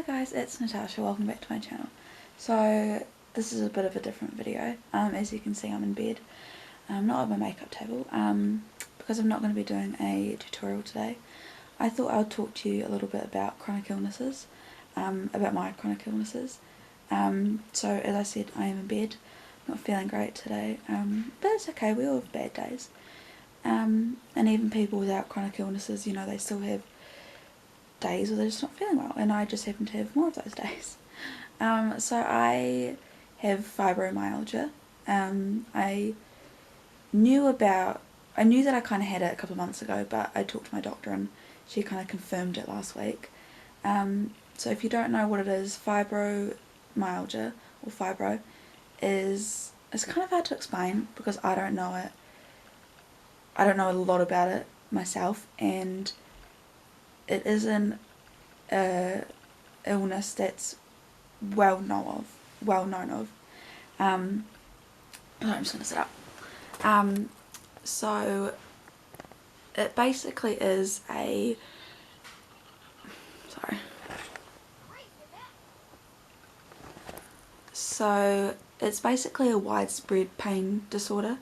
Hi guys, it's Natasha, welcome back to my channel. So this is a bit of a different video. As you can see, I'm in bed, not at my makeup table, because I'm not going to be doing a tutorial today. I thought I would talk to you a little bit about chronic illnesses, about my chronic illnesses. So as I said, I am in bed, not feeling great today, but it's okay, we all have bad days. And even people without chronic illnesses, you know, they still have days where they're just not feeling well, and I just happen to have more of those days. So I have fibromyalgia. I knew that I kind of had it a couple of months ago, but I talked to my doctor and she kind of confirmed it last week. So if you don't know what it is, fibromyalgia, or fibro, it's kind of hard to explain because I don't know it. I don't know a lot about it myself, and it isn't an illness that's well known of. I'm just going to sit up. So it basically is So it's basically a widespread pain disorder,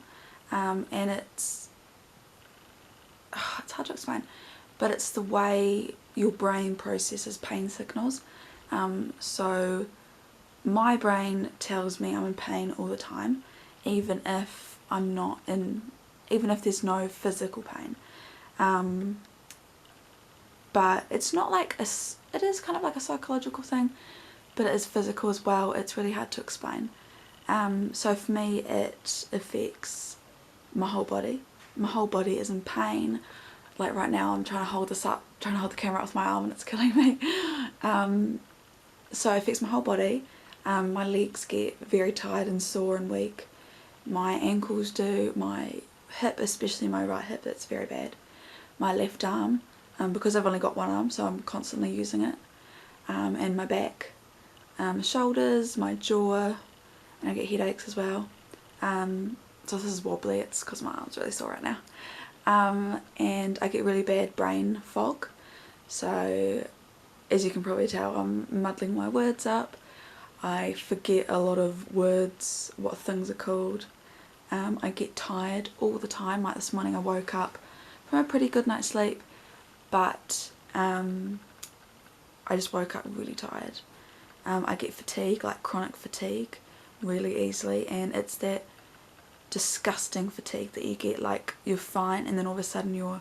and it's hard to explain, but it's the way your brain processes pain signals. So my brain tells me I'm in pain all the time, even if there's no physical pain. But it's not like it is kind of like a psychological thing, but it is physical as well. It's really hard to explain. So for me, it affects my whole body. My whole body is in pain. Like right now I'm trying to hold the camera up with my arm and it's killing me. So it affects my whole body. My legs get very tired and sore and weak. My ankles do. My hip, especially my right hip, it's very bad. My left arm, because I've only got one arm, so I'm constantly using it. And my back, shoulders, my jaw, and I get headaches as well. So this is wobbly, it's because my arm's really sore right now. And I get really bad brain fog, so as you can probably tell, I'm muddling my words up. I forget a lot of words, what things are called. I get tired all the time. Like this morning I woke up from a pretty good night's sleep, but I just woke up really tired. I get fatigue, like chronic fatigue, really easily, and it's that disgusting fatigue that you get, like you're fine and then all of a sudden you're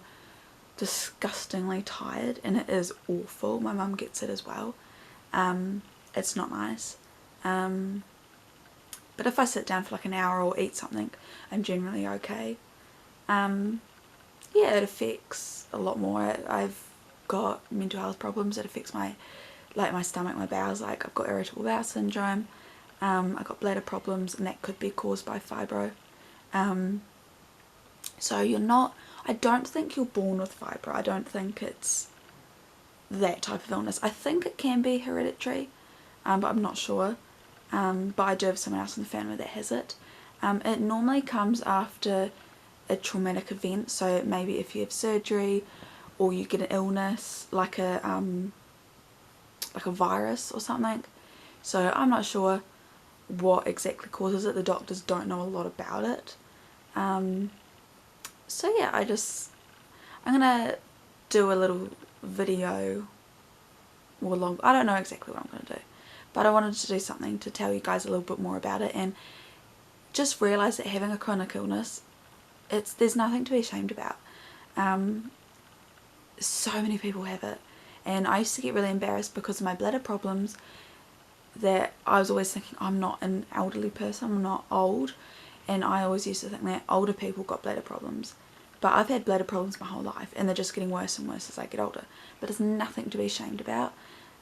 disgustingly tired, and it is awful. My mum gets it as well. It's not nice. But if I sit down for like an hour or eat something, I'm generally okay. Yeah, it affects a lot more. I've got mental health problems. It affects my stomach, my bowels. Like I've got irritable bowel syndrome. I've got bladder problems, and that could be caused by fibro. So I don't think you're born with fibro. I don't think it's that type of illness. I think it can be hereditary, but I'm not sure. But I do have someone else in the family that has it. It normally comes after a traumatic event, so maybe if you have surgery or you get an illness like a virus or something. So I'm not sure what exactly causes it. The doctors don't know a lot about it. So yeah, I'm gonna do a little video, or long, I don't know exactly what I'm gonna do, but I wanted to do something to tell you guys a little bit more about it, and just realise that having a chronic illness, there's nothing to be ashamed about. So many people have it, and I used to get really embarrassed because of my bladder problems, that I was always thinking I'm not an elderly person, I'm not old, and I always used to think that older people got bladder problems. But I've had bladder problems my whole life, and they're just getting worse and worse as I get older. But it's nothing to be ashamed about.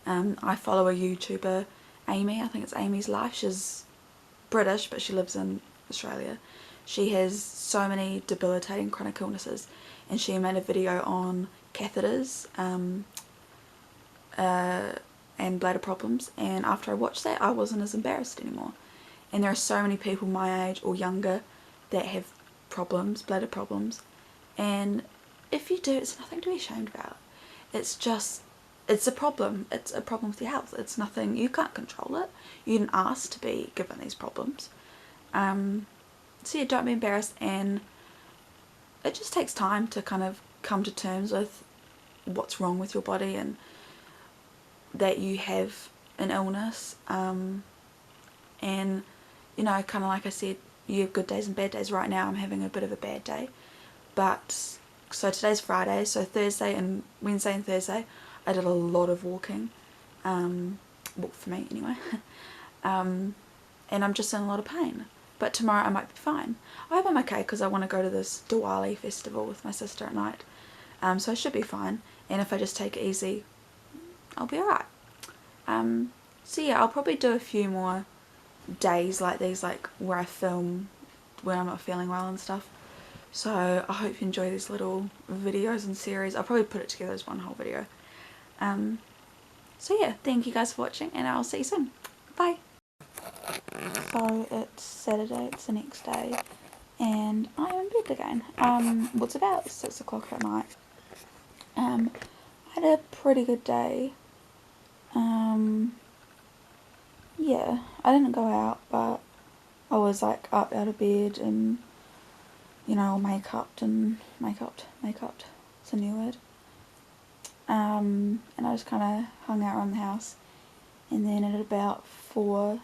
I follow a YouTuber, Amy, I think it's Amy's Life. She's British, but she lives in Australia. She has so many debilitating chronic illnesses, and she made a video on catheters and bladder problems, and after I watched that I wasn't as embarrassed anymore. And there are so many people my age or younger that have problems, bladder problems, and if you do, it's nothing to be ashamed about. It's just it's a problem. It's a problem with your health. It's nothing, you can't control it. You didn't ask to be given these problems. So yeah, don't be embarrassed, and it just takes time to kind of come to terms with what's wrong with your body and that you have an illness. And you know, kind of like I said, you have good days and bad days. Right now I'm having a bit of a bad day, but so today's Friday, so Thursday and Wednesday and Thursday I did a lot of walking, walk for me anyway, and I'm just in a lot of pain. But tomorrow I might be fine. I hope I'm okay, because I want to go to this Diwali festival with my sister at night, so I should be fine, and if I just take it easy I'll be alright. So yeah, I'll probably do a few more days like these, like where I film when I'm not feeling well and stuff. So I hope you enjoy these little videos and series. I'll probably put it together as one whole video. So yeah, thank you guys for watching, and I'll see you soon. Bye! So it's Saturday, it's the next day, and I'm in bed again. It's about 6 o'clock at night. I had a pretty good day. Yeah, I didn't go out, but I was like up out of bed and, you know, all makeuped, it's a new word. And I just kind of hung out around the house, and then at about 4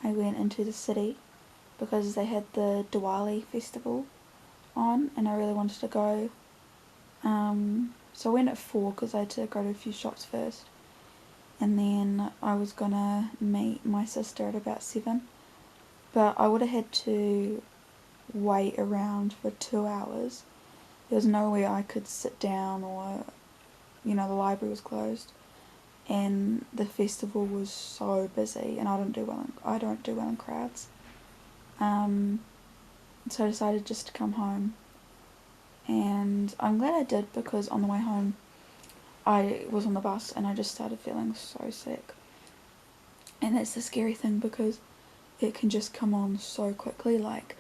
I went into the city because they had the Diwali festival on and I really wanted to go. So I went at 4 because I had to go to a few shops first, and then I was gonna meet my sister at about 7, but I would have had to wait around for 2 hours. There was no way I could sit down, or, you know, the library was closed and the festival was so busy, and I don't do well in crowds. So I decided just to come home, and I'm glad I did, because on the way home I was on the bus and I just started feeling so sick. And that's the scary thing, because it can just come on so quickly. Like,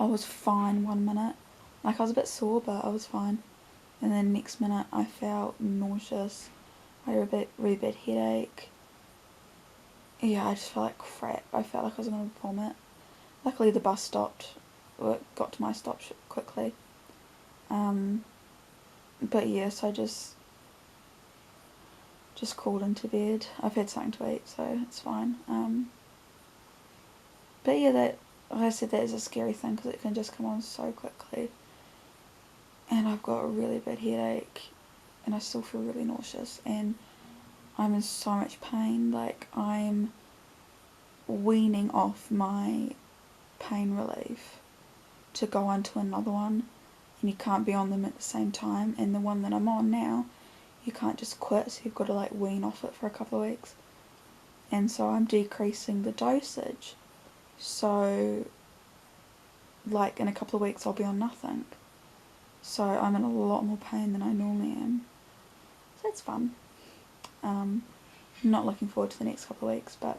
I was fine 1 minute, like I was a bit sore but I was fine, and then next minute I felt nauseous. I had a really bad headache. Yeah, I just felt like crap. I felt like I was going to vomit. Luckily the bus stopped, or it got to my stop quickly. But yeah, so I just crawled into bed. I've had something to eat, so it's fine. But yeah, that, like I said, that is a scary thing, because it can just come on so quickly. And I've got a really bad headache, and I still feel really nauseous, and I'm in so much pain. Like, I'm weaning off my pain relief to go on to another one, and you can't be on them at the same time, and the one that I'm on now, you can't just quit, so you've got to like wean off it for a couple of weeks. And so I'm decreasing the dosage, so like in a couple of weeks I'll be on nothing. So I'm in a lot more pain than I normally am. So it's fun. I'm not looking forward to the next couple of weeks, but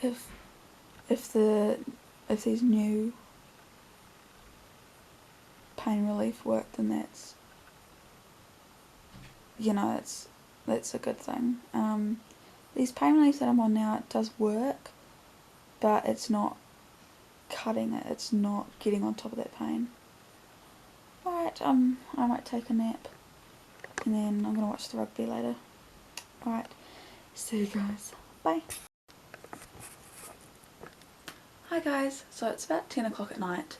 if these new pain relief work, then that's, you know, that's a good thing. These pain reliefs that I'm on now, it does work, but it's not cutting it, it's not getting on top of that pain. Alright, I might take a nap, and then I'm gonna watch the rugby later. Alright, see you guys. Bye. Hi guys, so it's about 10 o'clock at night.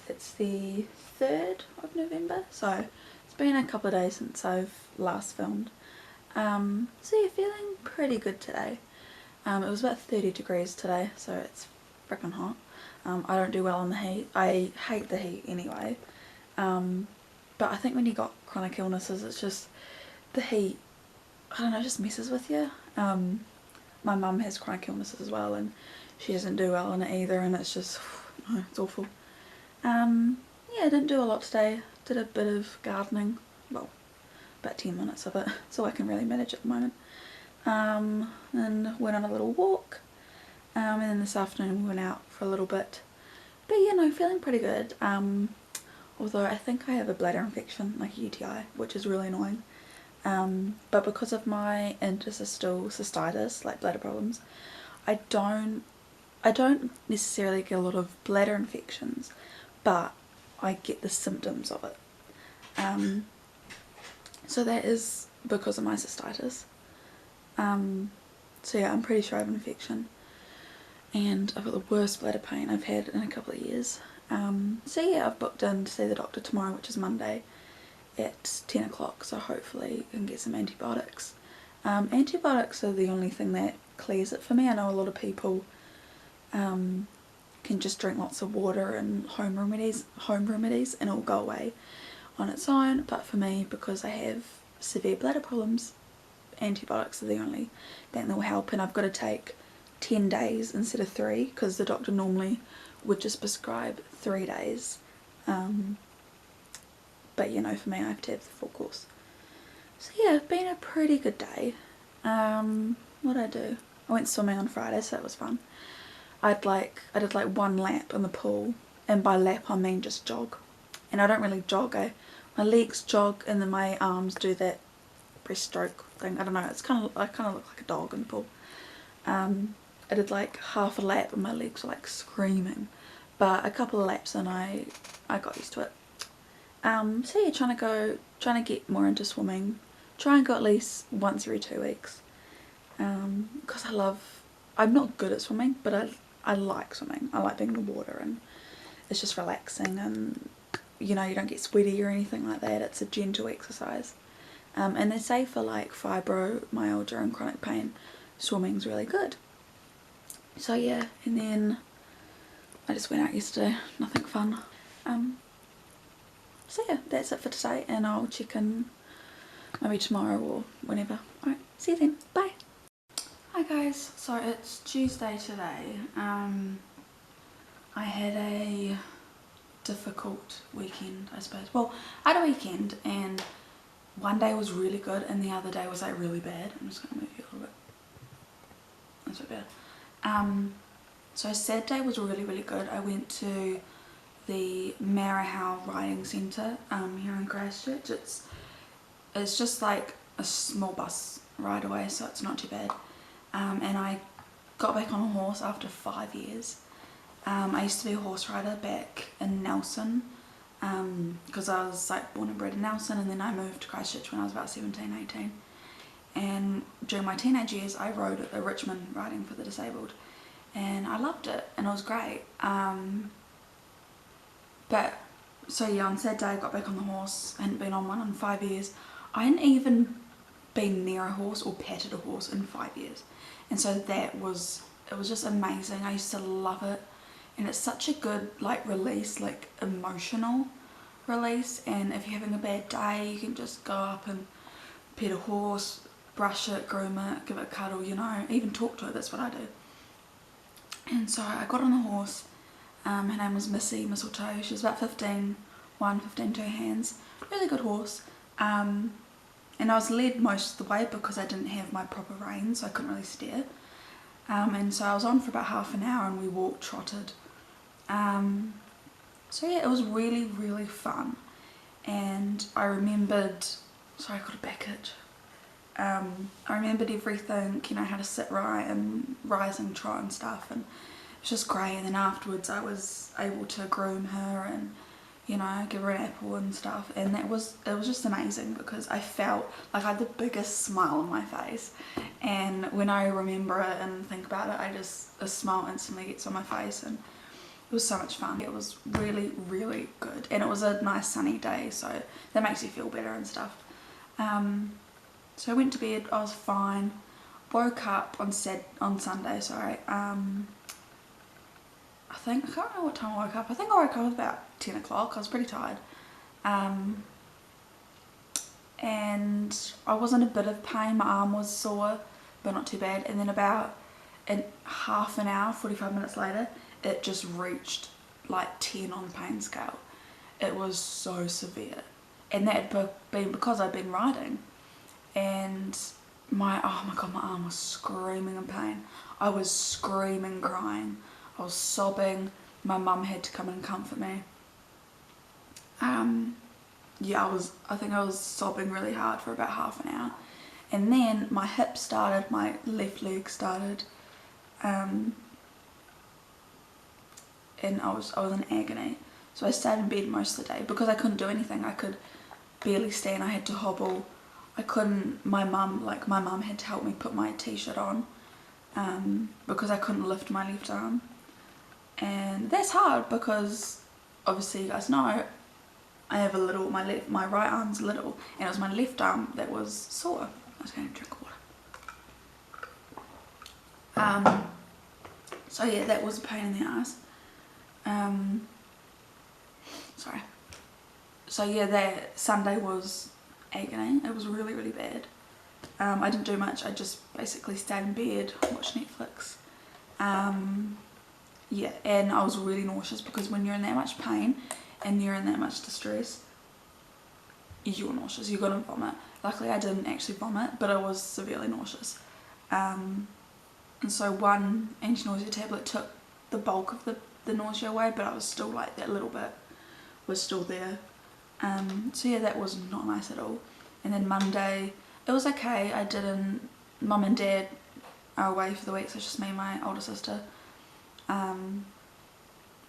It's the 3rd of November, so it's been a couple of days since I've last filmed. So yeah, feeling pretty good today. It was about 30 degrees today, so it's freaking hot. I don't do well in the heat. I hate the heat anyway. But I think when you got chronic illnesses, it's just the heat, I don't know, just messes with you. My mum has chronic illnesses as well, and she doesn't do well in it either, and it's just, it's awful. Yeah, I didn't do a lot today. Did a bit of gardening, well, about 10 minutes of it. It's all I can really manage at the moment. And went on a little walk, and then this afternoon we went out for a little bit. But yeah, no, feeling pretty good. Although I think I have a bladder infection, like a UTI, which is really annoying. but because of my interstitial cystitis, like bladder problems, I don't necessarily get a lot of bladder infections, but I get the symptoms of it. So that is because of my cystitis. So yeah, I'm pretty sure I have an infection, and I've got the worst bladder pain I've had in a couple of years. So yeah, I've booked in to see the doctor tomorrow, which is Monday, at 10 o'clock, so hopefully I can get some antibiotics. Antibiotics are the only thing that clears it for me. I know a lot of people can just drink lots of water and home remedies and it'll go away on its own, but for me, because I have severe bladder problems, antibiotics are the only thing that will help, and I've got to take 10 days instead of 3 because the doctor normally would just prescribe 3 days, but you know, for me I have to have the full course. So yeah, it's been a pretty good day. What did I do? I went swimming on Friday, so that was fun. I did like 1 lap in the pool, and by lap I mean just jog, and I don't really jog. My legs jog and then my arms do that breaststroke thing. I don't know, I kind of look like a dog in the pool. I did like half a lap and my legs were like screaming, but a couple of laps and I got used to it. So yeah, trying to get more into swimming. Try and go at least once every 2 weeks, because I'm not good at swimming, but I like swimming. I like being in the water and it's just relaxing, and you know, you don't get sweaty or anything like that. It's a gentle exercise, and they say for like fibromyalgia and chronic pain, swimming's really good. So yeah, and then I just went out yesterday, nothing fun. So yeah, that's it for today, and I'll check in maybe tomorrow or whenever. Alright, see you then, bye! Hi guys, so it's Tuesday today. I had a difficult weekend, I suppose. Well, I had a weekend and one day was really good and the other day was like really bad. I'm just gonna move you a little bit. That's a bit better. So Saturday was really good. I went to the Marahau Riding Centre here in Christchurch. It's just like a small bus ride away, so it's not too bad. And I got back on a horse after 5 years. I used to be a horse rider back in Nelson, because I was like born and bred in Nelson, and then I moved to Christchurch when I was about 17, 18. And during my teenage years I rode at the Richmond riding for the disabled, and I loved it and it was great. But so yeah, on Saturday I got back on the horse. I hadn't been on one in 5 years. I hadn't even been near a horse or petted a horse in 5 years, and so it was just amazing. I used to love it, and it's such a good like release, like emotional release. And if you're having a bad day, you can just go up and pet a horse, brush it, groom it, give it a cuddle, you know, even talk to it. That's what I do. And so I got on the horse. Her name was Missy Mistletoe. She was about 15 2 hands. Really good horse. And I was led most of the way because I didn't have my proper reins, so I couldn't really steer. And so I was on for about half an hour and we walked, trotted. So yeah, it was really fun. And I remembered, sorry, I got a back itch. I remembered everything, you know, how to sit right and rise and trot and stuff, and it was just great. And then afterwards I was able to groom her and, you know, give her an apple and stuff, and it was just amazing because I felt like I had the biggest smile on my face. And when I remember it and think about it, a smile instantly gets on my face, and it was so much fun. It was really good, and it was a nice sunny day, so that makes you feel better and stuff. So I went to bed, I was fine. Woke up on Sunday, sorry. I can't remember what time I woke up. I think I woke up about 10 o'clock. I was pretty tired. And I was in a bit of pain. My arm was sore, but not too bad. And then about half an hour, 45 minutes later, it just reached like 10 on the pain scale. It was so severe. And that had been because I'd been riding. And oh my god, my arm was screaming in pain. I was screaming, crying. I was sobbing. My mum had to come and comfort me. yeah, I think I was sobbing really hard for about half an hour. And then my hip started, my left leg started, and I was in agony. So I stayed in bed most of the day because I couldn't do anything. I could barely stand. I had to hobble. I couldn't. My mum had to help me put my t-shirt on because I couldn't lift my left arm, and that's hard because obviously you guys know I have a little. My right arm's little, and it was my left arm that was sore. I was going to drink water. So yeah, that was a pain in the ass. Sorry. So yeah, that Sunday was agony. It was really, really bad. I didn't do much. I just basically stayed in bed, watched Netflix. Yeah, and I was really nauseous because when you're in that much pain and you're in that much distress, you're nauseous. You're gonna vomit. Luckily, I didn't actually vomit, but I was severely nauseous. And so one anti-nausea tablet took the bulk of the nausea away, but I was still like, that little bit was still there. So yeah, that was not nice at all. And then Monday, it was okay. Mum and Dad are away for the week, so it's just me and my older sister.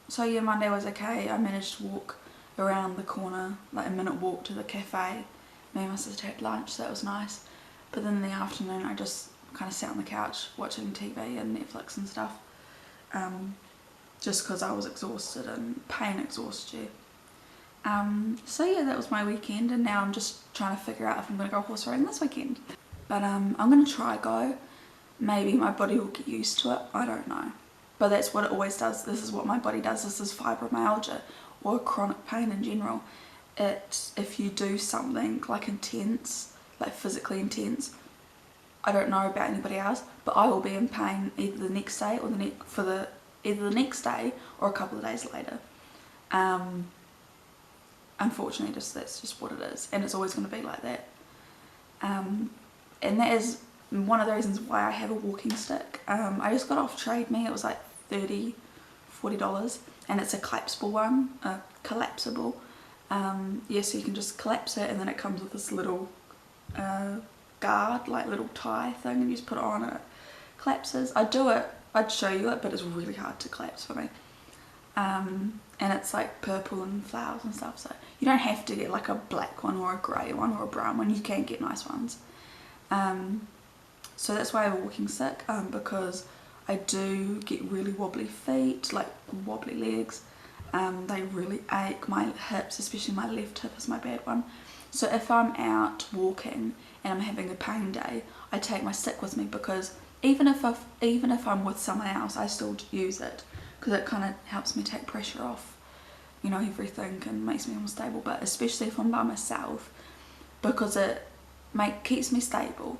So yeah, Monday was okay. I managed to walk around the corner, like a minute walk to the cafe. Me and my sister had lunch, so that was nice. But then in the afternoon, I just kind of sat on the couch watching TV and Netflix and stuff. Just because I was exhausted, and pain exhausts you. So yeah, that was my weekend, and now I'm just trying to figure out if I'm going to go horse riding this weekend. But I'm going to try go. Maybe my body will get used to it, I don't know. But that's what it always does. This is what my body does. This is fibromyalgia or chronic pain in general. If you do something like intense, like physically intense, I don't know about anybody else, but I will be in pain either the next day or either the next day or a couple of days later. Unfortunately, that's just what it is, and it's always going to be like that. And that is one of the reasons why I have a walking stick. I just got off Trade Me. It was like $40, and it's a collapsible one, yeah, so you can just collapse it, and then it comes with this little guard, like little tie thing, and you just put it on and it collapses. I'd show you it, but it's really hard to collapse for me. And it's like purple and flowers and stuff, so you don't have to get like a black one or a grey one or a brown one. You can get nice ones. So that's why I have a walking stick, because I do get really wobbly feet, like wobbly legs. They really ache. My hips, especially my left hip, is my bad one. So if I'm out walking and I'm having a pain day, I take my stick with me, because even if I'm with someone else, I still use it, because it kind of helps me take pressure off, you know, everything, and makes me more stable. But especially if I'm by myself, because it keeps me stable,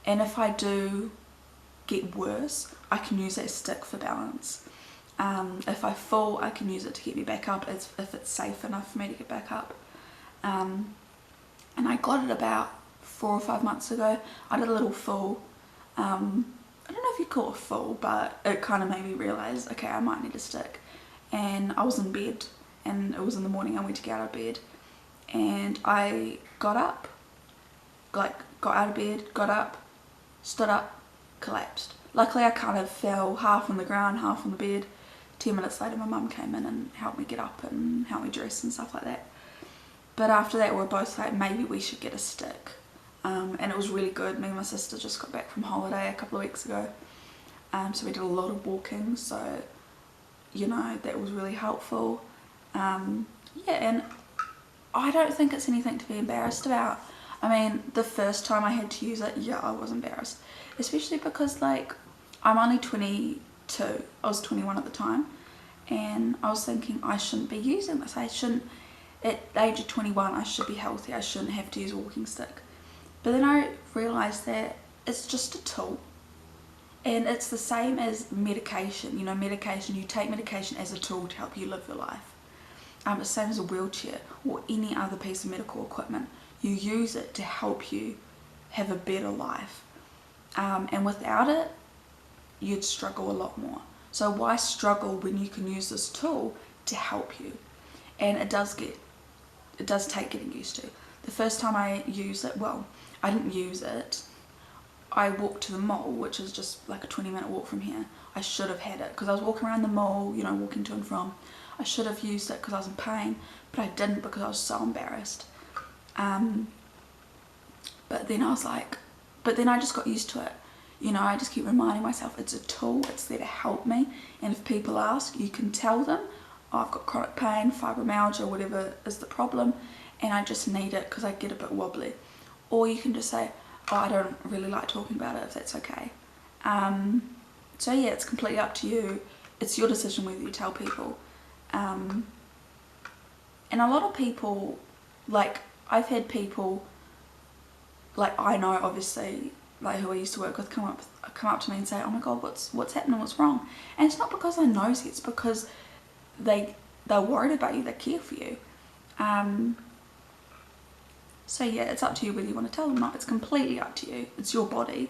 and if I do get worse, I can use that stick for balance. If I fall, I can use it to get me back up, if it's safe enough for me to get back up. And I got it about 4 or 5 months ago. I did a little fall. I don't know if you call it a fall, but it kind of made me realise, okay, I might need a stick. And I was in bed, and it was in the morning. I went to get out of bed, and I got up, got out of bed, got up, stood up, collapsed. Luckily, I kind of fell half on the ground, half on the bed. 10 minutes later, my mum came in and helped me get up and helped me dress and stuff like that. But after that, we were both like, maybe we should get a stick. And it was really good. Me and my sister just got back from holiday a couple of weeks ago. So we did a lot of walking, so, you know, that was really helpful. Yeah, and I don't think it's anything to be embarrassed about. I mean, the first time I had to use it, yeah, I was embarrassed. Especially because, like, I'm only 22. I was 21 at the time. And I was thinking, I shouldn't be using this. At the age of 21, I should be healthy. I shouldn't have to use a walking stick. But then I realised that it's just a tool. And it's the same as medication. You know, you take medication as a tool to help you live your life. It's the same as a wheelchair or any other piece of medical equipment. You use it to help you have a better life. And without it, you'd struggle a lot more. So why struggle when you can use this tool to help you? And it it does take getting used to. The first time I used it, well, I didn't use it. I walked to the mall, which is just like a 20-minute walk from here. I should have had it because I was walking around the mall, you know, walking to and from. I should have used it because I was in pain, but I didn't because I was so embarrassed. But then I was like, but then I just got used to it. You know, I just keep reminding myself it's a tool, it's there to help me. And if people ask, you can tell them, oh, I've got chronic pain, fibromyalgia, whatever is the problem, and I just need it because I get a bit wobbly. Or you can just say, oh, I don't really like talking about it, if that's okay. So yeah, it's completely up to you. It's your decision whether you tell people. And a lot of people, like, I've had people, like, I know obviously, like, who I used to work with come up to me and say, oh my god, what's happening, what's wrong? And it's not because they're nosy, it's because they're worried about you, they care for you. So yeah, it's up to you whether you want to tell them or not. It's completely up to you. It's your body.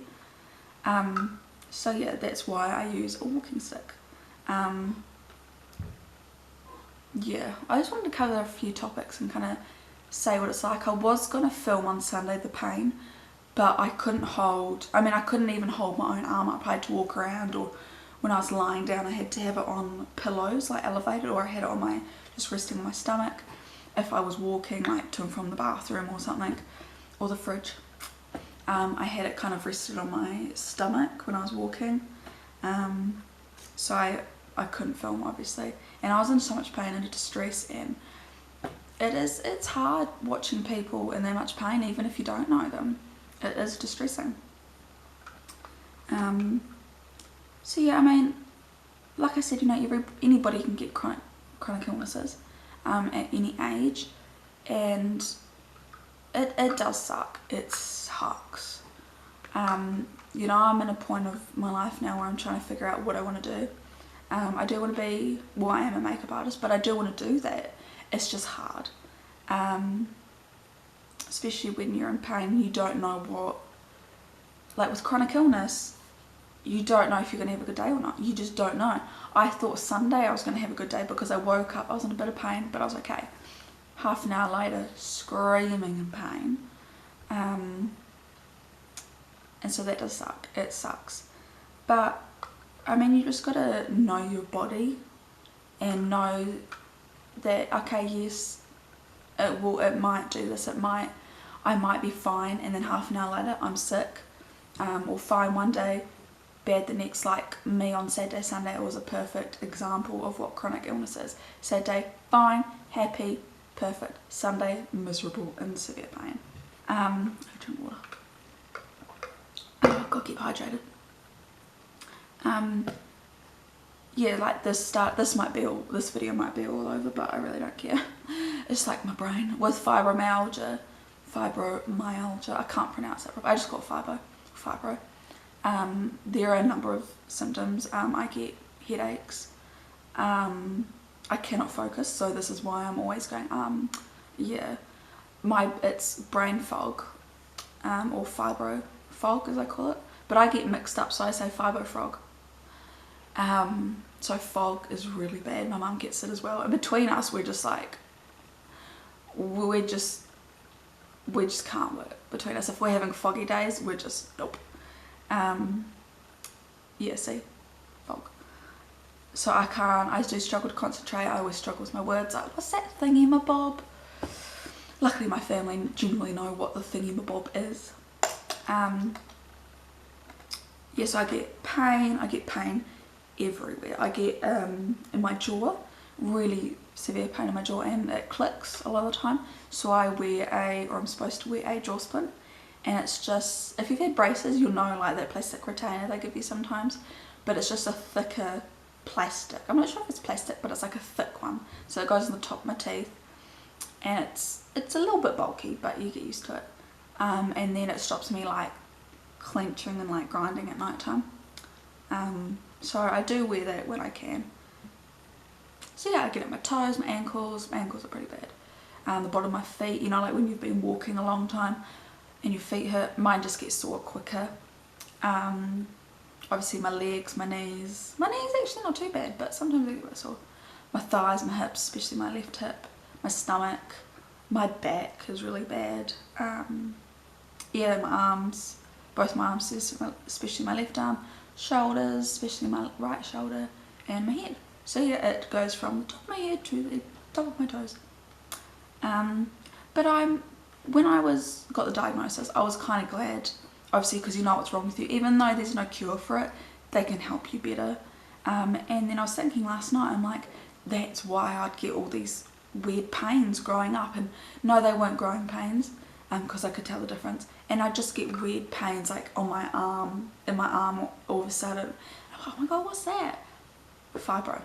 So yeah, that's why I use a walking stick. Yeah, I just wanted to cover a few topics and kind of say what it's like. I was going to film on Sunday the pain, but I couldn't hold, I couldn't even hold my own arm up. I had to walk around, or when I was lying down I had to have it on pillows, like elevated, or I had it on my, just resting on my stomach if I was walking like to and from the bathroom or something, or the fridge. I had it kind of rested on my stomach when I was walking, so I couldn't film obviously, and I was in so much pain and distress, and it's hard watching people in that much pain even if you don't know them. It is distressing. So yeah, like I said, you know, anybody can get chronic illnesses at any age, and it does suck. It sucks. You know, I'm in a point of my life now where I'm trying to figure out what I want to do. I do want to be, well, I am a makeup artist, but I do want to do that. It's just hard. Especially when you're in pain, you don't know what, like with chronic illness, you don't know if you're going to have a good day or not. You just don't know. I thought Sunday I was going to have a good day because I woke up, I was in a bit of pain, but I was okay. Half an hour later, screaming in pain. And so that does suck. It sucks. But, you just got to know your body and know that, okay, yes, it might do this, I might be fine, and then half an hour later I'm sick, or fine one day, bad the next. Like me on Saturday, Sunday, it was a perfect example of what chronic illness is. Saturday, fine, happy, perfect. Sunday, miserable and severe pain. I drink water. Oh, gotta keep hydrated. Yeah, like this video might be all over, but I really don't care. It's like my brain with fibromyalgia, I can't pronounce it properly. I just call it fibro. There are a number of symptoms. I get headaches. I cannot focus, so this is why I'm always going, yeah. It's brain fog, or fibro fog as I call it, but I get mixed up, so I say fibro frog. So fog is really bad. My mum gets it as well, and between us we're just like, we just can't work between us. If we're having foggy days, we're just nope. Yeah, see, fog. So I do struggle to concentrate. I always struggle with my words, like, what's that thingy-my-bob? Luckily my family generally know what the thingy-my-bob is. Yeah, so I get pain everywhere. I get in my jaw, really severe pain in my jaw, and it clicks a lot of the time. So I'm supposed to wear a jaw splint, and it's just, if you've had braces, you'll know, like that plastic retainer they give you sometimes, but it's just a thicker plastic. I'm not sure if it's plastic, but it's like a thick one, so it goes on the top of my teeth, and it's a little bit bulky, but you get used to it. And then it stops me like clenching and like grinding at night time. So I do wear that when I can. So yeah, I get it my toes, my ankles are pretty bad. The bottom of my feet, you know, like when you've been walking a long time and your feet hurt, mine just get sore quicker. Obviously my legs, my knees actually not too bad, but sometimes they get a bit sore. My thighs, my hips, especially my left hip, my stomach, my back is really bad. Yeah, my arms, both my arms, especially my left arm, shoulders, especially my right shoulder, and my head. So yeah, it goes from the top of my head to the top of my toes. But when I got the diagnosis, I was kind of glad, obviously, because you know what's wrong with you. Even though there's no cure for it, they can help you better. And then I was thinking last night, I'm like, that's why I'd get all these weird pains growing up. And no, they weren't growing pains, because I could tell the difference. And I'd just get weird pains like on my arm, in my arm all of a sudden. I'm like, oh my god, what's that? Fibro.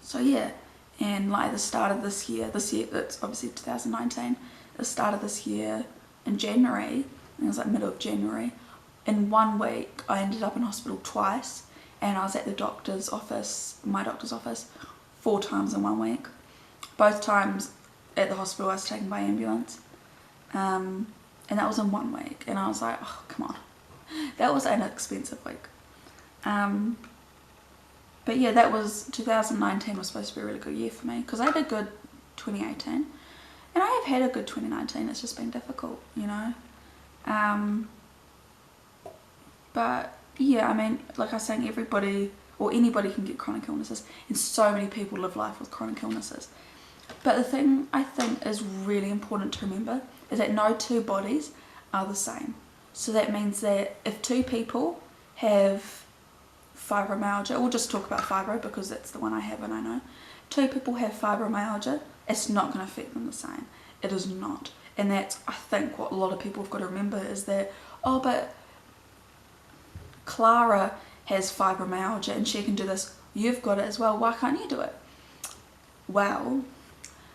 So yeah, and like the start of this year, that's obviously 2019, the start of this year in January, I think it was like middle of January, in 1 week I ended up in hospital twice, and I was at the doctor's office, my doctor's office, 4 times in 1 week. Both times at the hospital I was taken by ambulance, and that was in 1 week, and I was like, oh come on, that was an expensive week. But yeah, that was 2019 was supposed to be a really good year for me, because I had a good 2018, and I have had a good 2019. It's just been difficult, you know. But yeah, I mean, like I was saying, everybody or anybody can get chronic illnesses, and so many people live life with chronic illnesses. But the thing I think is really important to remember is that no 2 bodies are the same. So that means that if 2 people have fibromyalgia, we'll just talk about fibro because that's the one I have and I know. 2 people have fibromyalgia, it's not going to affect them the same. It is not. And that's, I think, what a lot of people have got to remember is that, oh, but Clara has fibromyalgia and she can do this, you've got it as well, why can't you do it? Well,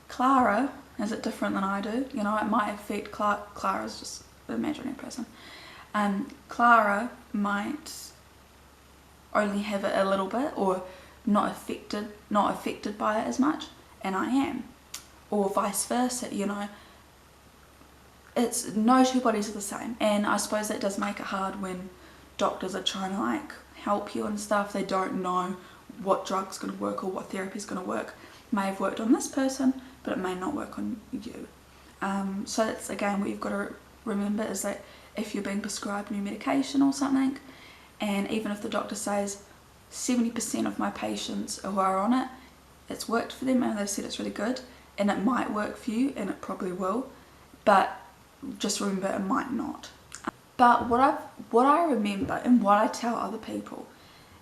Clara is it different than I do, you know, it might affect Clara's just an imaginary person, and Clara might only have it a little bit or not affected by it as much, and I am, or vice versa, you know. It's no 2 bodies are the same, and I suppose that does make it hard when doctors are trying to like help you and stuff. They don't know what drug's going to work or what therapy is going to work. It may have worked on this person, but it may not work on you. So that's again what you've got to remember, is that if you're being prescribed new medication or something, and even if the doctor says 70% of my patients who are on it, it's worked for them and they've said it's really good, and it might work for you, and it probably will, but just remember it might not. But what I remember and what I tell other people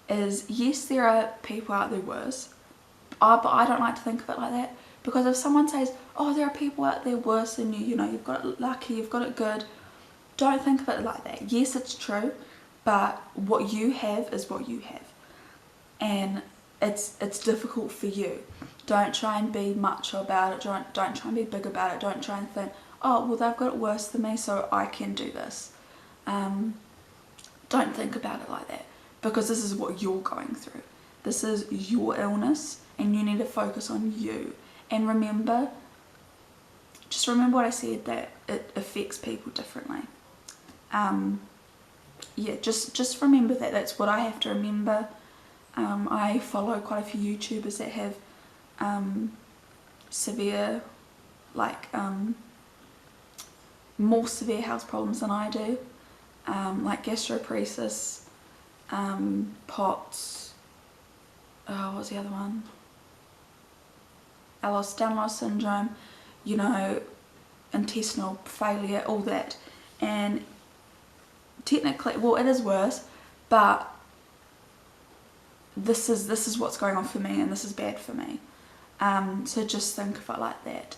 is, yes, there are people out there worse, but I don't like to think of it like that, because if someone says, oh, there are people out there worse than you, you know, you've got it lucky, you've got it good, don't think of it like that. Yes, it's true, but what you have is what you have, and it's difficult for you. Don't try and be macho about it, don't try and be big about it, don't try and think, oh, well, they've got it worse than me, so I can do this. Don't think about it like that, because this is what you're going through. This is your illness, and you need to focus on you. And remember, just remember what I said, that it affects people differently. Yeah, just remember that. That's what I have to remember. I follow quite a few YouTubers that have severe, like more severe health problems than I do, like gastroparesis, POTS, what was the other one? Ehlers-Danlos syndrome, you know, intestinal failure, all that. And technically, well, it is worse, but this is what's going on for me, and this is bad for me. So just think of it like that.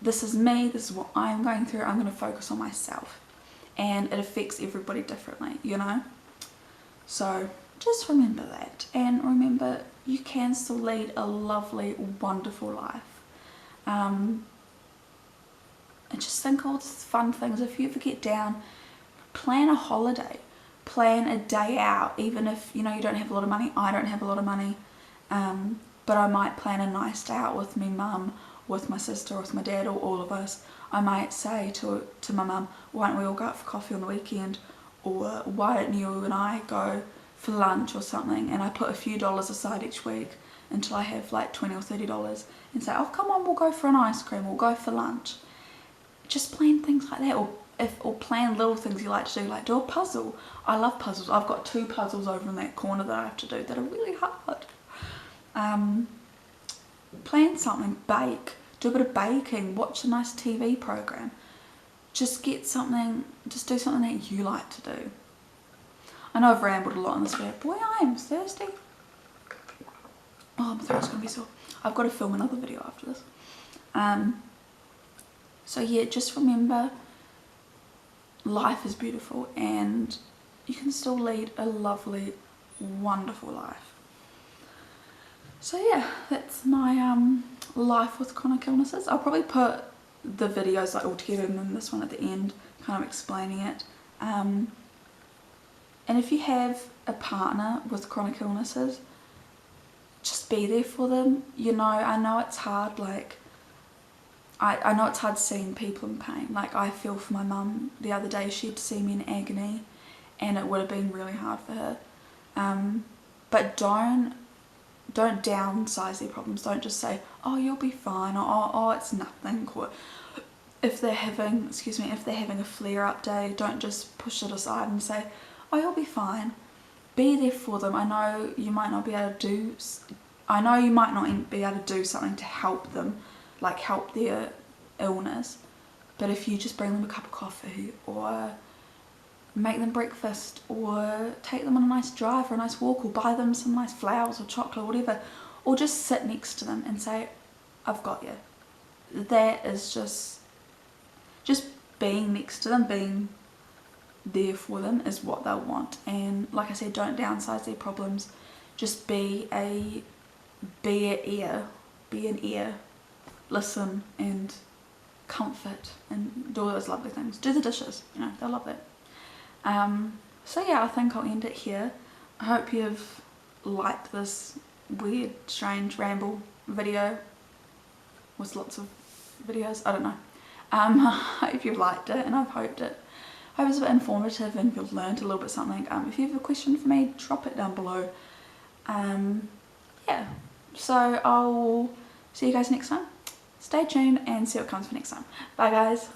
This is me, this is what I'm going through, I'm going to focus on myself. And it affects everybody differently, you know. So just remember that, and remember you can still lead a lovely, wonderful life. And just think of all the fun things. If you ever get down, plan a holiday, plan a day out, even if you know you don't have a lot of money. I don't have a lot of money, but I might plan a nice day out with me mum, with my sister, with my dad, or all of us. I might say to my mum, why don't we all go out for coffee on the weekend, or why don't you and I go for lunch or something, and I put a few dollars aside each week until I have like $20 or $30 and say, oh come on, we'll go for an ice cream, we'll go for lunch. Just plan things like that, or plan little things you like to do, like do a puzzle. I love puzzles. I've got 2 puzzles over in that corner that I have to do that are really hard. Plan something, bake, do a bit of baking, watch a nice TV program. Just do something that you like to do. I know I've rambled a lot in this video. Boy, I am thirsty. Oh, my throat's gonna be sore. I've got to film another video after this. So yeah, just remember, life is beautiful and you can still lead a lovely, wonderful life. So yeah, that's my life with chronic illnesses. I'll probably put the videos like all together and then this one at the end, kind of explaining it. And if you have a partner with chronic illnesses, just be there for them. You know, I know it's hard, like, I know it's hard seeing people in pain. Like, I feel for my mum the other day, she had to see me in agony and it would have been really hard for her. But don't downsize their problems. Don't just say, oh, you'll be fine, or oh, it's nothing. Or if they're having, if they're having a flare-up day, don't just push it aside and say, oh, you'll be fine. Be there for them. I know you might not be able to do something to help them, like help their illness, but if you just bring them a cup of coffee, or make them breakfast, or take them on a nice drive or a nice walk, or buy them some nice flowers or chocolate or whatever, or just sit next to them and say, I've got you. That is just being next to them, being there for them is what they'll want. And like I said, don't downsize their problems. Just be an ear, listen and comfort and do all those lovely things. Do the dishes, you know, they'll love it. So yeah, I think I'll end it here. I hope you've liked this weird, strange ramble video with lots of videos. I don't know. I hope you've liked it, and I hope it's a bit informative and you've learned a little bit something. If you have a question for me, drop it down below. Yeah, so I'll see you guys next time. Stay tuned and see what comes for next time. Bye guys.